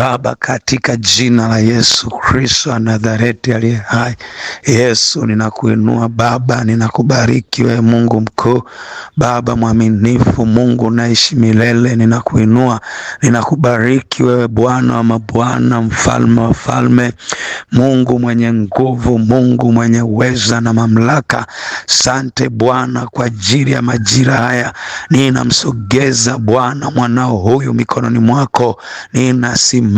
Baba, katika jina la Yesu Kristo wa Nazareti aliye hai, Yesu ninakuinua Baba, ninakubariki wewe Mungu mkuu, Baba mwaminifu, Mungu unaishi milele, ninakuinua, ninakubariki wewe Bwana wa mabwana, mfalme wa falme, Mungu mwenye nguvu, Mungu mwenye uweza na mamlaka. Sante Bwana kwa ajili ya majira haya, ninamsogeza Bwana mwanao huyu mikononi mwako, ninasimama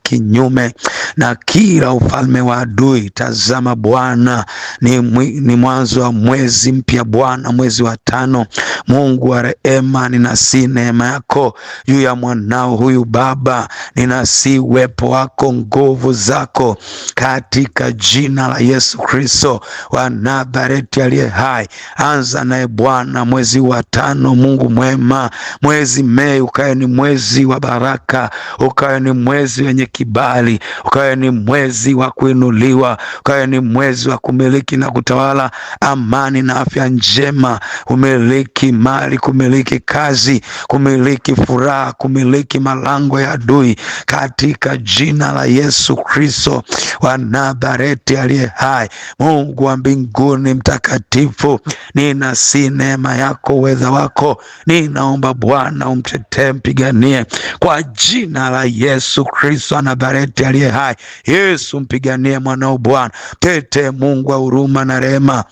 kinyume na kila ufalme wa adui. Tazama Bwana, ni mwanzo wa mwezi mpya Bwana, mwezi wa 5. Mungu wa rehema, ninasi neema yako juu ya mwanao huyu Baba, ninasi uwepo wako, nguvu zako, katika jina la Yesu Kristo wa Nazareti aliye hai. Anza naye Bwana mwezi wa 5, Mungu mwema. Mwezi Mei ukae ni mwezi wa baraka, ukae ni mwezi wenye kibali, ukae ni mwezi wa kuinuliwa, ukae ni mwezi wa kumiliki na kutawala, amani na afya njema, kumiliki mali, kumiliki kazi, kumiliki furaha, kumiliki malango ya adui, katika jina la Yesu Kristo wa Nazareti aliye hai. Mungu wa mbinguni mtakatifu, ninasi neema yako, uweza wako, ninaomba Bwana umtetee, mpiganie kwa jina la Yesu Kristo wa Nazareti aliye hai. Yesu mpiganie mwanao Bwana, tete Mungu wa huruma na rehema,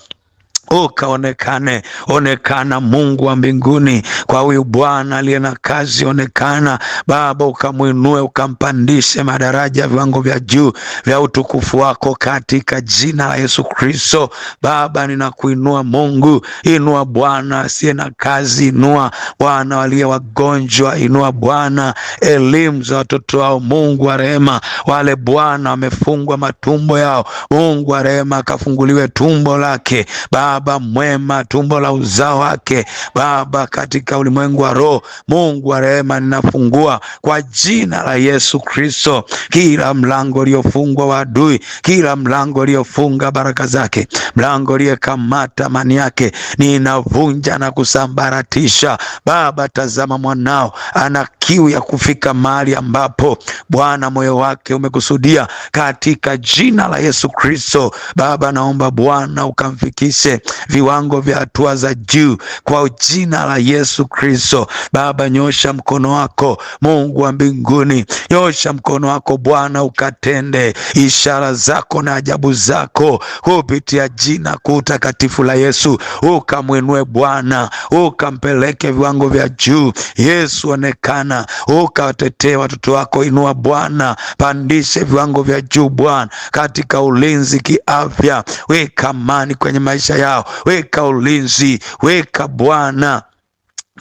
onekana Mungu wa mbinguni kwa huyu Bwana aliye na kazi. Onekana Baba, ukamuinue, ukampandishe madaraja, viwango vya juu vya utukufu wako, katika jina la Yesu Kristo. Baba, ninakuinua Mungu. Inua Bwana asiye na kazi, inua Bwana waliye wagonjwa, inua Bwana elimu za watoto wao, Mungu wa rehema. Wale Bwana wamefungwa matumbo yao, Mungu wa rehema akafunguliwe tumbo lake Baba mwema, tumbo la uzao wake Baba, katika ulimwengu wa roho. Mungu wa rehema, ninafungua kwa jina la Yesu Kristo kila mlango uliofungwa wa adui, kila mlango uliofunga baraka zake, mlango uliokamata amani yake, ninavunja na kusambaratisha. Baba, tazama mwanao ana kiu ya kufika mahali ambapo Bwana moyo wake umekusudia, katika jina la Yesu Kristo. Baba, naomba Bwana ukamfikishe viwango vya hatua za juu kwa jina la Yesu Kristo. Baba, nyosha mkono wako Mungu wa mbinguni, nyosha mkono wako Bwana, ukatende ishara zako na ajabu zako kupitia jina kuu takatifu la Yesu. Ukamwinue Bwana, ukampeleke viwango vya juu. Yesu onekana, ukawatetee watoto wako. Inua Bwana, pandishe viwango vya juu Bwana, katika ulinzi kiafya, weka amani kwenye maisha yao, weka ulinzi, weka Bwana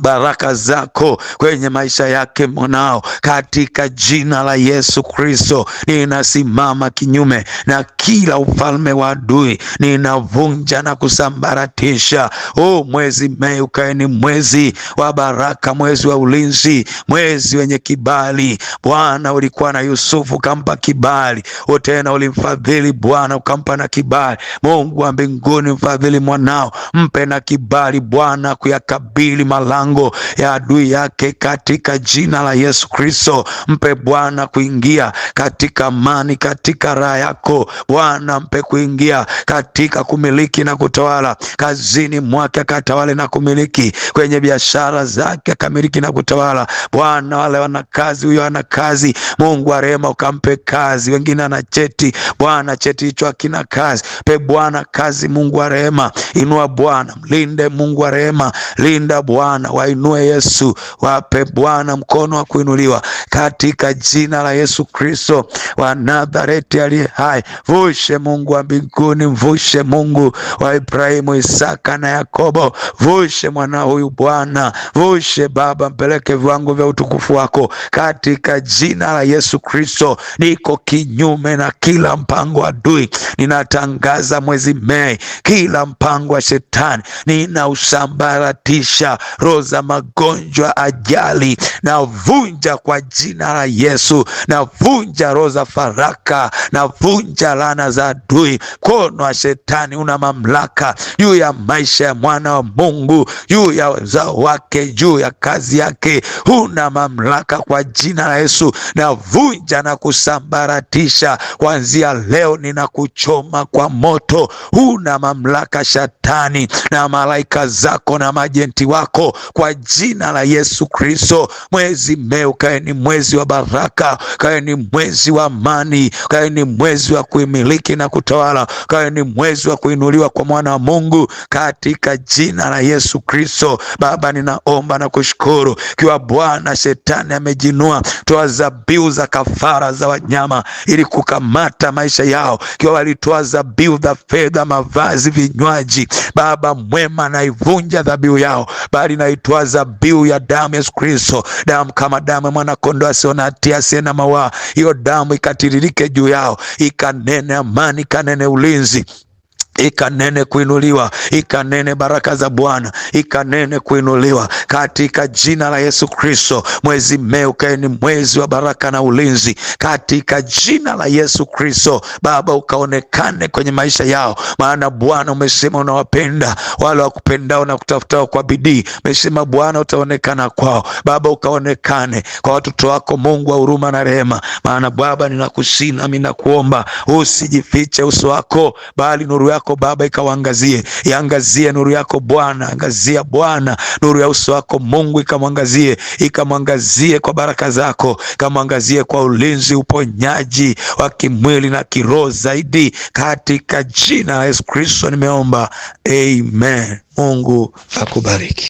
baraka zako kwenye maisha yake mwanao, katika jina la Yesu Kristo. Ninasimama kinyume na kila ufalme wa adui, ninavunja na kusambaratisha. Mwezi Mei ukae ni mwezi wa baraka, mwezi wa ulinzi, mwezi wenye kibali. Bwana, ulikuwa na Yusufu ukampa kibali, tena ulimfadhili Bwana ukampa na kibali. Mungu wa mbinguni, mfadhili mwanao, mpe na kibali Bwana kuyakabili malango ya adui yake, katika jina la Yesu Kristo. Mpe Bwana kuingia katika amani, katika raha yako Bwana. Mpe kuingia katika kumiliki na kutawala kazini mwake, akatawale na kumiliki kwenye biashara zake, akamiliki na kutawala Bwana. Wale wana kazi, huyo ana kazi, Mungu wa rehema ukampe kazi. Wengine ana cheti Bwana, cheti hicho hakina kazi, pe Bwana kazi, Mungu wa rehema. Inua Bwana, mlinde Mungu wa rehema, linda Bwana, wainue Yesu, wape Bwana mkono wa kuinuliwa, katika jina la Yesu Kristo wa Nazareti aliye hai. Vushe Mungu wa mbinguni, mvushe Mungu wa Ibrahimu, Isaka na Yakobo, vushe mwana huyu Bwana, vushe Baba, mpeleke viwango vya utukufu wako, katika jina la Yesu Kristo. Niko kinyume na kila mpango wa adui, ninatangaza mwezi Mei, kila mpango wa shetani ninausambaratisha. Roho za magonjwa, ajali, na vunja kwa jina la Yesu. Na vunja roho za faraka, na vunja laana za adui. Mkono wa shetani una mamlaka juu ya maisha ya mwana wa Mungu, juu ya uzao wake, juu ya kazi yake. Huna mamlaka kwa jina la Yesu. Na vunja na kusambaratisha kuanzia leo, ninakuchoma kwa moto. Huna mamlaka shetani na malaika zako na majenti wako kwa jina la Yesu Kristo. Mwezi Mei ukae ni mwezi wa baraka, ukae ni mwezi wa amani, ukae ni mwezi wa kuimiliki na kutawala, ukae ni mwezi wa kuinuliwa kwa mwana wa Mungu katika jina la Yesu Kristo. Baba, ninaomba na kushukuru kiwa Bwana shetani amejinua toa dhabihu za kafara za wanyama ili kukamata maisha yao, kiwa walitoa dhabihu za fedha, mavazi, vinywaji. Baba mwema, naivunja dhabihu yao, bali naitoa dhabihu ya damu ya Yesu Kristo, damu kama damu ya mwana kondoo asiye na hatia, asiye na mawaa. Hiyo damu ikatiririke juu yao, ikanene amani, ikanene ulinzi, ikanene kuinuliwa, ikanene baraka za Bwana, ikanene kuinuliwa katika jina la Yesu Kristo. Mwezi Mei ukae ni mwezi wa baraka na ulinzi katika jina la Yesu Kristo. Baba, ukaonekane kwenye maisha yao, maana Bwana umesema unawapenda wale wakupendao na kutafutao kwa bidii. Umesema Bwana utaonekana kwao. Baba, ukaonekane kwa watoto wako, Mungu wa huruma na rehema. Maana Baba, ninakusihi nami nakuomba, usijifiche uso wako, bali nuru yako Baba ikawaangazie. Iangazie nuru yako Bwana, angazia Bwana nuru ya uso wako Mungu, ikamwangazie, ikamwangazie kwa baraka zako, ikamwangazie kwa ulinzi, uponyaji wa kimwili na kiroho zaidi, katika jina la Yesu Kristo nimeomba, amen. Mungu akubariki.